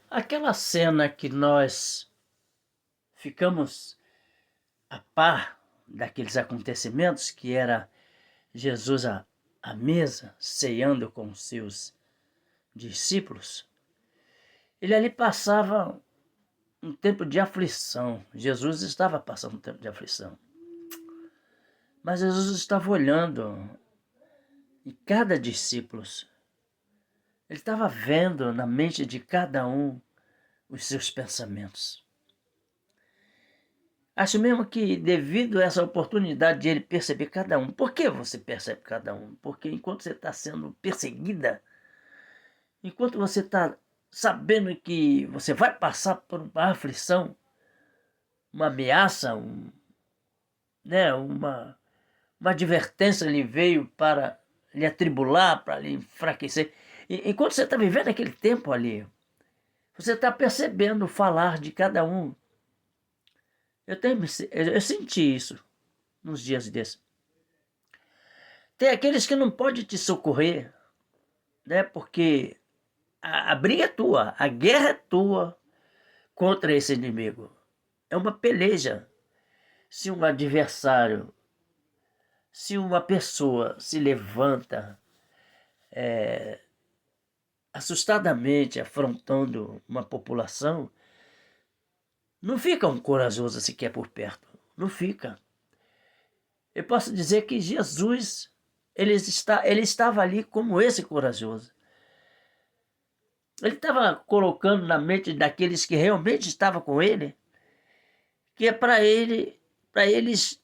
Aquela cena que nós ficamos a par daqueles acontecimentos, que era Jesus à mesa, ceando com os seus discípulos, ele ali passava um tempo de aflição. Jesus estava passando um tempo de aflição. Mas Jesus estava olhando em cada discípulo. Ele estava vendo na mente de cada um os seus pensamentos. Acho mesmo que devido a essa oportunidade de ele perceber cada um. Por que você percebe cada um? Porque enquanto você está sendo perseguida, enquanto você está sabendo que você vai passar por uma aflição, uma ameaça, uma advertência lhe veio para lhe atribular, para lhe enfraquecer. Enquanto você está vivendo aquele tempo ali, você está percebendo o falar de cada um. Eu senti isso nos dias desses. Tem aqueles que não podem te socorrer, né? Porque a briga é tua, a guerra é tua contra esse inimigo. É uma peleja. Se um adversário, se uma pessoa se levanta assustadamente afrontando uma população, não fica um corajoso sequer por perto. Não fica. Eu posso dizer que Jesus, ele estava ali como esse corajoso. Ele estava colocando na mente daqueles que realmente estavam com ele, que é para eles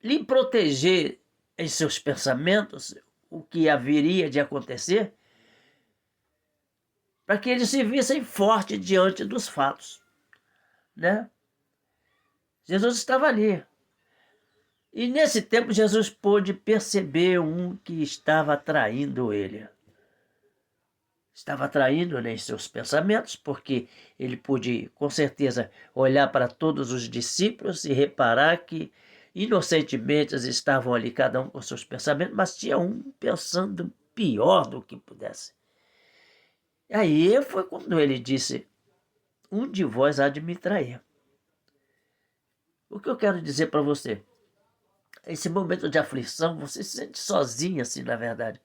lhe proteger em seus pensamentos o que haveria de acontecer, para que eles se vissem fortes diante dos fatos, né? Jesus estava ali. E nesse tempo Jesus pôde perceber um que estava traindo ele. Estava traindo, né, em seus pensamentos, porque ele pôde, com certeza, olhar para todos os discípulos e reparar que inocentemente eles estavam ali, cada um com seus pensamentos, mas tinha um pensando pior do que pudesse. Aí foi quando ele disse: um de vós há de me trair. O que eu quero dizer para você? Esse momento de aflição, você se sente sozinho assim, na verdade.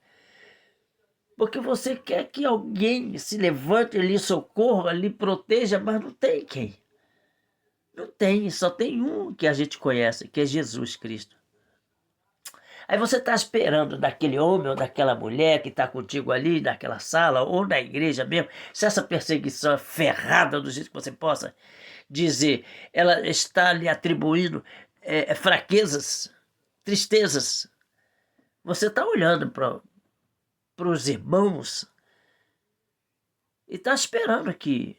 Porque você quer que alguém se levante, lhe socorra, lhe proteja, mas não tem quem. Não tem, só tem um que a gente conhece, que é Jesus Cristo. Aí você está esperando daquele homem ou daquela mulher que está contigo ali, naquela sala, ou na igreja mesmo, se essa perseguição é ferrada do jeito que você possa dizer, ela está lhe atribuindo fraquezas, tristezas. Você está olhando para os irmãos e está esperando que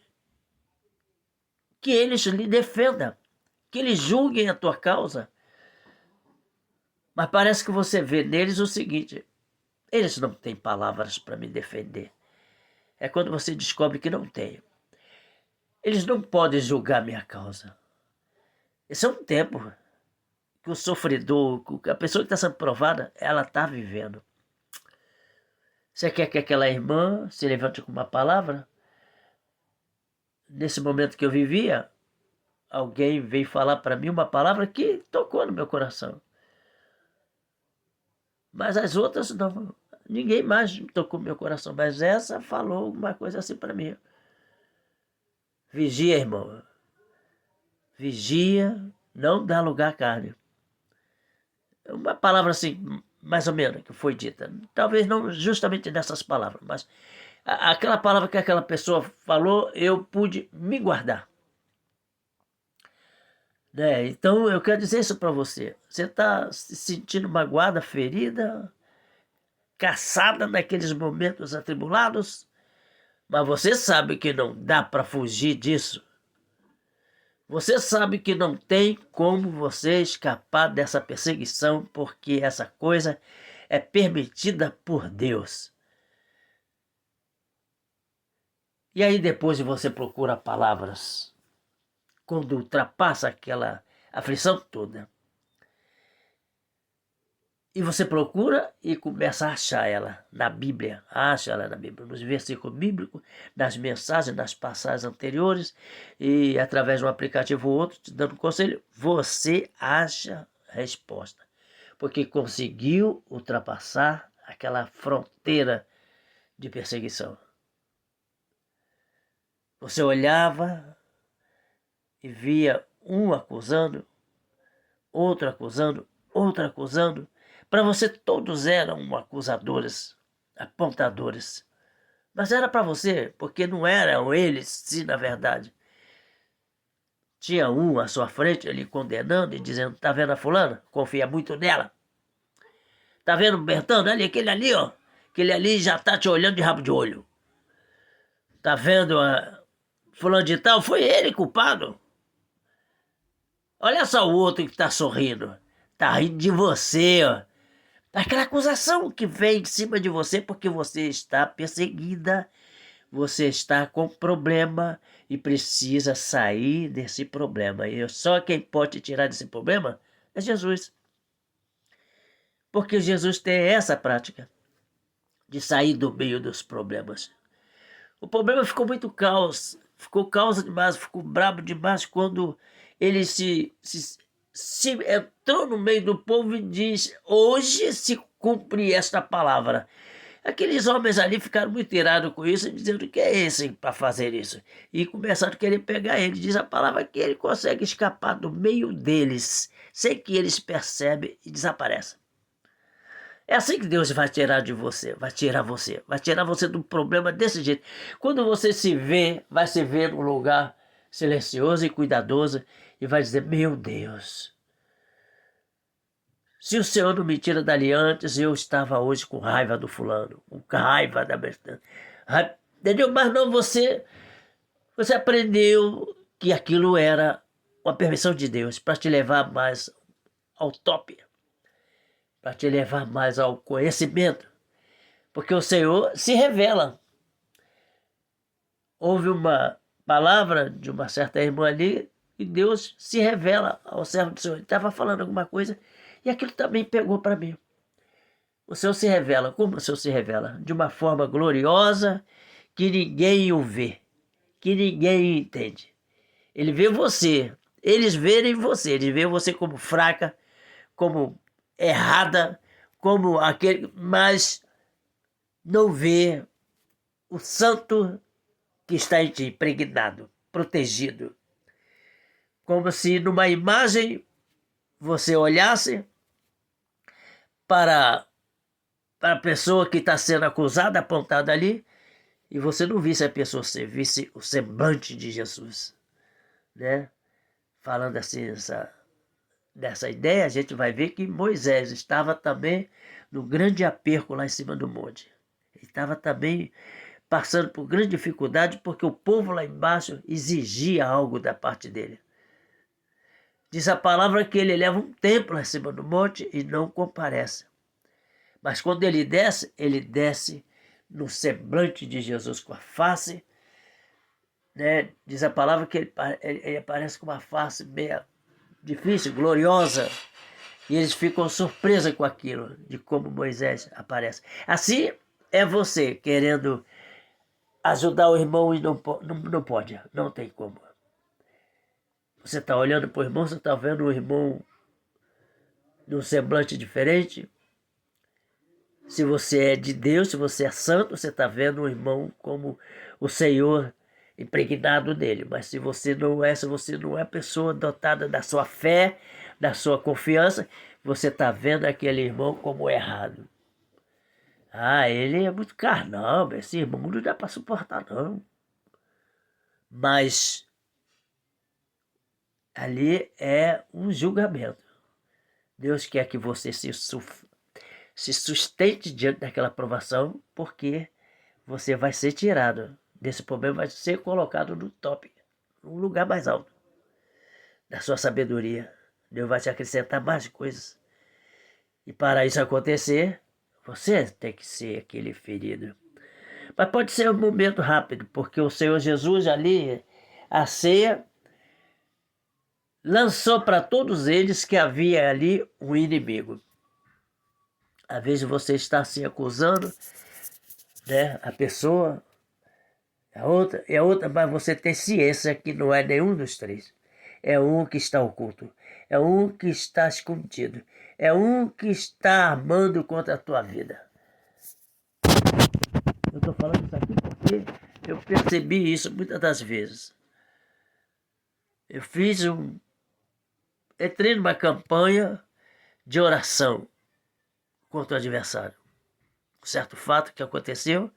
eles lhe defendam, que eles julguem a tua causa. Mas parece que você vê neles o seguinte: eles não têm palavras para me defender. É quando você descobre que não tem. Eles não podem julgar minha causa. Esse é um tempo que o sofredor, que a pessoa que está sendo provada, ela está vivendo. Você quer que aquela irmã se levante com uma palavra? Nesse momento que eu vivia, alguém veio falar para mim uma palavra que tocou no meu coração. Mas as outras não. Ninguém mais tocou no meu coração. Mas essa falou uma coisa assim para mim: vigia, irmão. Vigia, não dá lugar à carne. Uma palavra assim, mais ou menos, que foi dita. Talvez não justamente nessas palavras, mas aquela palavra que aquela pessoa falou, eu pude me guardar. Né? Então eu quero dizer isso para você. Você está se sentindo magoada, ferida, caçada naqueles momentos atribulados, mas você sabe que não dá para fugir disso. Você sabe que não tem como você escapar dessa perseguição, porque essa coisa é permitida por Deus. E aí depois você procura palavras, quando ultrapassa aquela aflição toda. E você procura e começa a achar ela na Bíblia. Acha ela na Bíblia, nos versículos bíblicos, nas mensagens, nas passagens anteriores. E através de um aplicativo ou outro, te dando conselho, você acha a resposta. Porque conseguiu ultrapassar aquela fronteira de perseguição. Você olhava e via um acusando, outro acusando, outro acusando. Para você todos eram acusadores, apontadores. Mas era para você, porque não eram eles, se na verdade. Tinha um à sua frente ali condenando e dizendo, tá vendo a fulana? Confia muito nela. Tá vendo o Bertão? Ali, aquele ali, ó. Aquele ali já tá te olhando de rabo de olho. Tá vendo a fulano de tal? Foi ele culpado. Olha só o outro que tá sorrindo. Tá rindo de você, ó. Aquela acusação que vem em cima de você porque você está perseguida, você está com problema e precisa sair desse problema. E só quem pode te tirar desse problema é Jesus. Porque Jesus tem essa prática de sair do meio dos problemas. O problema ficou muito caos, ficou causa demais, ficou brabo demais quando ele se entrou no meio do povo e diz, hoje se cumpre esta palavra. Aqueles homens ali ficaram muito irados com isso, dizendo que é esse para fazer isso. E começaram a querer pegar ele. Diz a palavra que ele consegue escapar do meio deles, sem que eles percebem e desaparecem. É assim que Deus vai tirar de você, vai tirar você do problema desse jeito. Quando você se vê, vai se ver num lugar silencioso e cuidadoso e vai dizer, meu Deus, se o Senhor não me tira dali antes, eu estava hoje com raiva do fulano, com raiva da Bertana. Entendeu? Mas não, você aprendeu que aquilo era uma permissão de Deus para te levar mais ao top, para te levar mais ao conhecimento, porque o Senhor se revela. Houve uma palavra de uma certa irmã ali e Deus se revela ao servo do Senhor. Ele estava falando alguma coisa e aquilo também pegou para mim. O Senhor se revela. Como o Senhor se revela? De uma forma gloriosa que ninguém o vê, que ninguém entende. Ele vê você, eles verem você, eles veem você como fraca, como errada, como aquele, mas não vê o santo que está em ti, impregnado, protegido. Como se numa imagem você olhasse para a pessoa que está sendo acusada, apontada ali, e você não visse a pessoa, você visse o semblante de Jesus, né? Falando assim, dessa ideia, a gente vai ver que Moisés estava também no grande aperto lá em cima do monte. Ele estava também passando por grande dificuldade porque o povo lá embaixo exigia algo da parte dele. Diz a palavra que ele leva um tempo lá em cima do monte e não comparece. Mas quando ele desce no semblante de Jesus com a face, né? Diz a palavra que ele aparece com uma face meio difícil, gloriosa, e eles ficam surpresos com aquilo, de como Moisés aparece. Assim é você querendo ajudar o irmão e não pode, não tem como. Você está olhando para o irmão, você está vendo o irmão num semblante diferente. Se você é de Deus, se você é santo, você está vendo o irmão como o Senhor impregnado nele. Mas se você não é pessoa dotada da sua fé, da sua confiança, você está vendo aquele irmão como errado. Ah, ele é muito carnal, esse irmão não dá para suportar não. Mas ali é um julgamento. Deus quer que você se sustente diante daquela provação, porque você vai ser tirado desse problema, vai ser colocado no top, no lugar mais alto da sua sabedoria. Deus vai te acrescentar mais coisas. E para isso acontecer, você tem que ser aquele ferido. Mas pode ser um momento rápido, porque o Senhor Jesus ali, a ceia, lançou para todos eles que havia ali um inimigo. Às vezes você está assim acusando, né, a pessoa, a outra, mas você tem ciência que não é nenhum dos três. É um que está oculto, é um que está escondido, é um que está armando contra a tua vida. Eu estou falando isso aqui porque eu percebi isso muitas das vezes. Eu entrei numa campanha de oração contra o adversário. Um certo fato que aconteceu,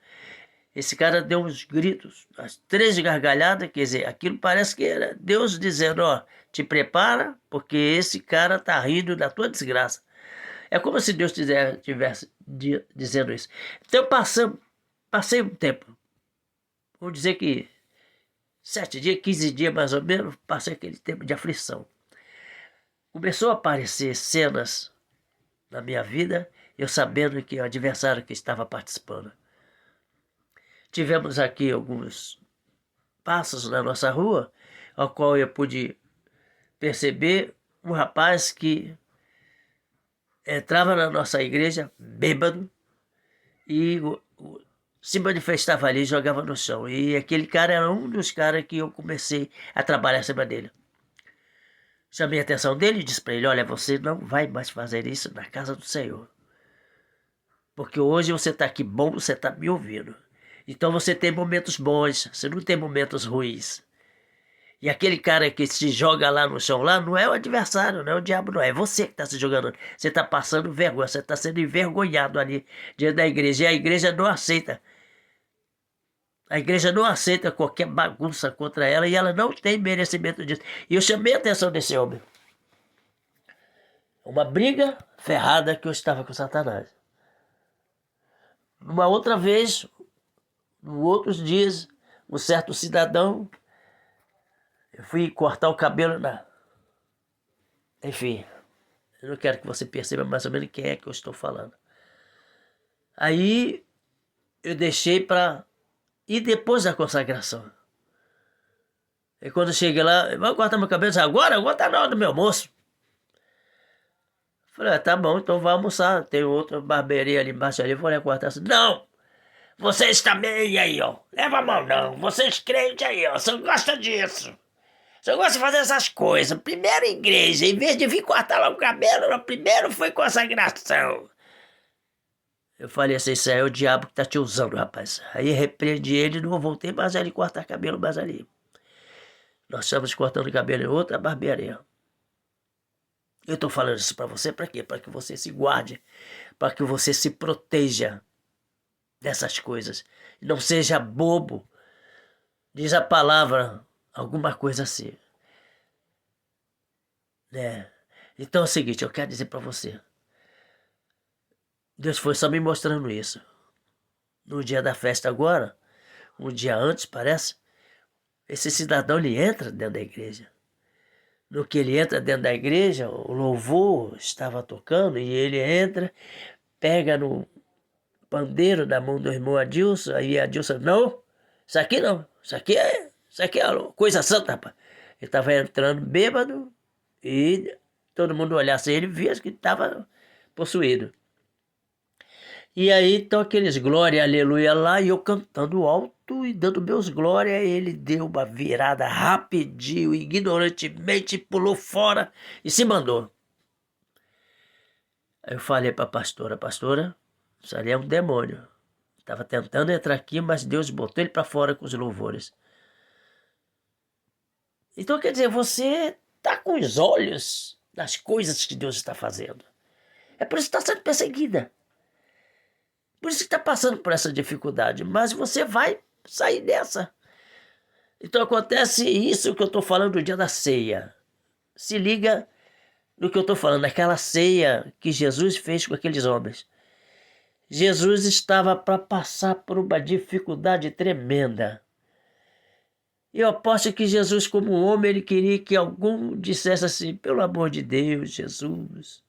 esse cara deu uns gritos, as 3 gargalhadas, quer dizer, aquilo parece que era Deus dizendo, ó, te prepara, porque esse cara tá rindo da tua desgraça. É como se Deus estivesse dizendo isso. Então eu passei um tempo, vamos dizer que 7 dias, 15 dias mais ou menos, passei aquele tempo de aflição. Começou a aparecer cenas na minha vida, eu sabendo que o adversário que estava participando. Tivemos aqui alguns passos na nossa rua, ao qual eu pude perceber um rapaz que entrava na nossa igreja bêbado e se manifestava ali e jogava no chão. E aquele cara era um dos caras que eu comecei a trabalhar acima dele. Chamei a atenção dele e disse para ele, olha, você não vai mais fazer isso na casa do Senhor. Porque hoje você está aqui bom, você está me ouvindo. Então você tem momentos bons, você não tem momentos ruins. E aquele cara que se joga lá no chão, lá, não é o adversário, não é o diabo, não. É você que está se jogando. Você está passando vergonha, você está sendo envergonhado ali diante da igreja. E a igreja não aceita. A igreja não aceita qualquer bagunça contra ela e ela não tem merecimento disso. E eu chamei a atenção desse homem. Uma briga ferrada que eu estava com Satanás. Uma outra vez, em outros dias, um certo cidadão, eu fui cortar o cabelo Enfim, eu não quero que você perceba mais ou menos quem é que eu estou falando. Aí eu deixei para ir depois da consagração. E quando eu cheguei lá, vou cortar meu cabelo, agora tá na hora do meu almoço. Falei, tá bom, então vai almoçar. Tem outra barbearia ali embaixo ali, vou lá cortar. Não! Vocês também aí, ó. Leva a mão não. Vocês crentes aí, ó. Você gosta disso. Você gosta de fazer essas coisas. Primeiro igreja, em vez de vir cortar lá o cabelo, primeiro foi consagração. Eu falei assim, isso aí é o diabo que tá te usando, rapaz. Aí repreendi ele e não voltei mais ali cortar cabelo mais ali. Nós estamos cortando cabelo em outra barbearia. Eu tô falando isso pra você pra quê? Pra que você se guarde. Pra que você se proteja dessas coisas. Não seja bobo. Diz a palavra, alguma coisa assim. Né? Então é o seguinte, eu quero dizer pra você. Deus foi só me mostrando isso. No dia da festa agora, um dia antes, parece, esse cidadão ele entra dentro da igreja. No que ele entra dentro da igreja, o louvor estava tocando e ele entra, pega no pandeiro da mão do irmão Adilson, aí Adilson, não, isso aqui é coisa santa, rapaz. Ele estava entrando bêbado e todo mundo olhasse ele e via que estava possuído. E aí estão aqueles glória, aleluia lá, e eu cantando alto e dando meus glória, ele deu uma virada rapidinho, ignorantemente, pulou fora e se mandou. Aí eu falei para a pastora, isso ali é um demônio. Estava tentando entrar aqui, mas Deus botou ele para fora com os louvores. Então quer dizer, você está com os olhos nas coisas que Deus está fazendo. É por isso que está sendo perseguida. Por isso que está passando por essa dificuldade, mas você vai sair dessa. Então acontece isso que eu estou falando do dia da ceia. Se liga no que eu estou falando, naquela ceia que Jesus fez com aqueles homens. Jesus estava para passar por uma dificuldade tremenda. Eu aposto que Jesus, como homem, ele queria que algum dissesse assim, pelo amor de Deus, Jesus,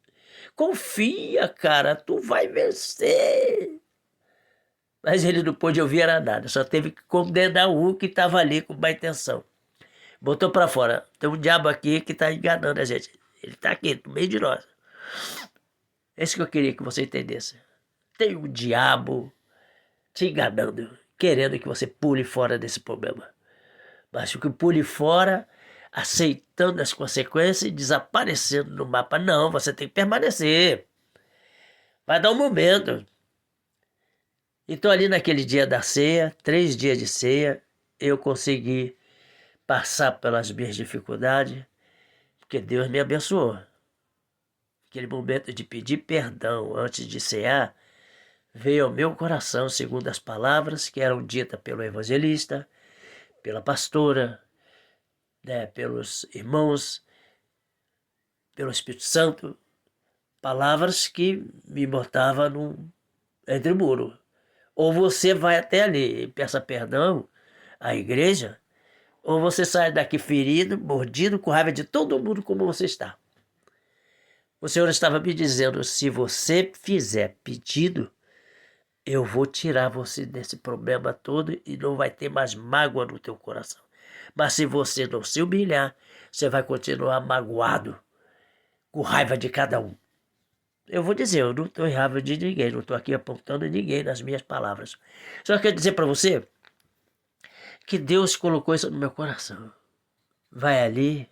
confia, cara, tu vai vencer. Mas ele não pôde ouvir era nada, só teve que condenar um que estava ali com má intenção. Botou para fora, tem um diabo aqui que está enganando a gente. Ele está aqui, no meio de nós. É isso que eu queria que você entendesse. Tem um diabo te enganando, querendo que você pule fora desse problema. Mas que pule fora, aceitando as consequências e desaparecendo no mapa. Não, você tem que permanecer. Vai dar um momento. Então ali naquele dia da ceia, 3 dias de ceia, eu consegui passar pelas minhas dificuldades, porque Deus me abençoou. Aquele momento de pedir perdão antes de cear, veio ao meu coração, segundo as palavras que eram ditas pelo evangelista, pela pastora, né, pelos irmãos, pelo Espírito Santo, palavras que me botavam entre o muro. Ou você vai até ali e peça perdão à igreja, ou você sai daqui ferido, mordido, com raiva de todo mundo como você está. O Senhor estava me dizendo, se você fizer pedido, eu vou tirar você desse problema todo e não vai ter mais mágoa no teu coração. Mas se você não se humilhar, você vai continuar magoado, com raiva de cada um. Eu vou dizer, eu não estou em raiva de ninguém, não estou aqui apontando ninguém nas minhas palavras. Só quero dizer para você que Deus colocou isso no meu coração. Vai ali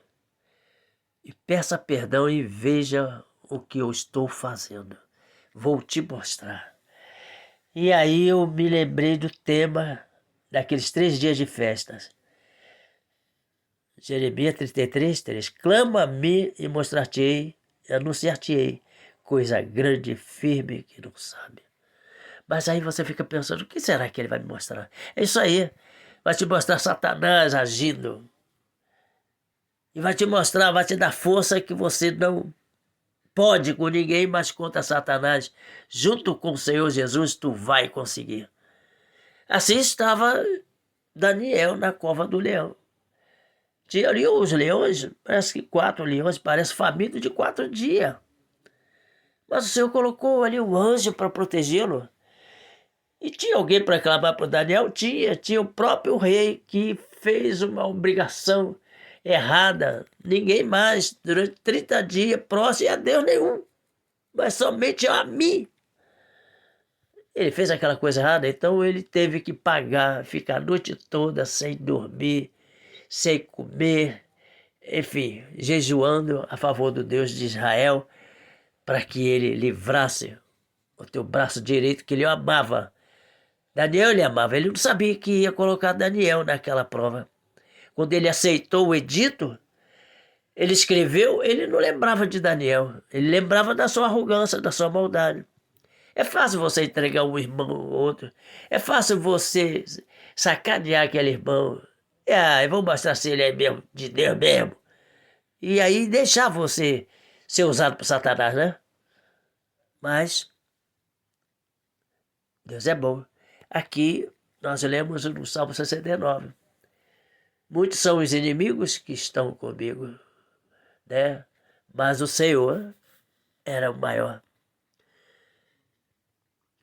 e peça perdão e veja o que eu estou fazendo. Vou te mostrar. E aí eu me lembrei do tema daqueles 3 dias de festas. Jeremias 33, 3. Clama a mim e mostrar-te-ei, anunciar-te-ei, coisa grande e firme que não sabe. Mas aí você fica pensando, o que será que ele vai me mostrar? É isso aí. Vai te mostrar Satanás agindo. E vai te mostrar, vai te dar força que você não pode com ninguém, mas contra Satanás. Junto com o Senhor Jesus, tu vai conseguir. Assim estava Daniel na cova do leão. Tinha ali os leões, parece que 4 leões, parece faminto de 4 dias. Mas o Senhor colocou ali um anjo para protegê-lo. E tinha alguém para clamar para Daniel? Tinha o próprio rei que fez uma obrigação errada. Ninguém mais, durante 30 dias, próximo a Deus nenhum, mas somente a mim. Ele fez aquela coisa errada, então ele teve que pagar, ficar a noite toda sem dormir, sem comer, enfim, jejuando a favor do Deus de Israel, para que ele livrasse o teu braço direito, que ele amava. Daniel ele amava, ele não sabia que ia colocar Daniel naquela prova. Quando ele aceitou o edito, ele escreveu, ele não lembrava de Daniel, ele lembrava da sua arrogância, da sua maldade. É fácil você entregar um irmão ou outro, é fácil você sacanear aquele irmão. Eu vou mostrar se ele é mesmo, de Deus mesmo. E aí deixar você ser usado por Satanás, né? Mas Deus é bom. Aqui nós lemos no Salmo 69. Muitos são os inimigos que estão comigo, né? Mas o Senhor era o maior.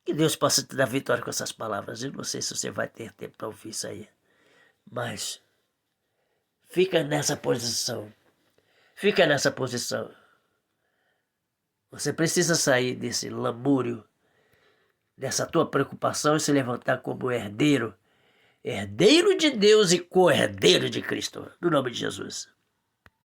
Que Deus possa te dar vitória com essas palavras. Eu não sei se você vai ter tempo para ouvir isso aí. Mas fica nessa posição. Fica nessa posição. Você precisa sair desse lamúrio, dessa tua preocupação e se levantar como herdeiro. Herdeiro de Deus e co-herdeiro de Cristo. No nome de Jesus.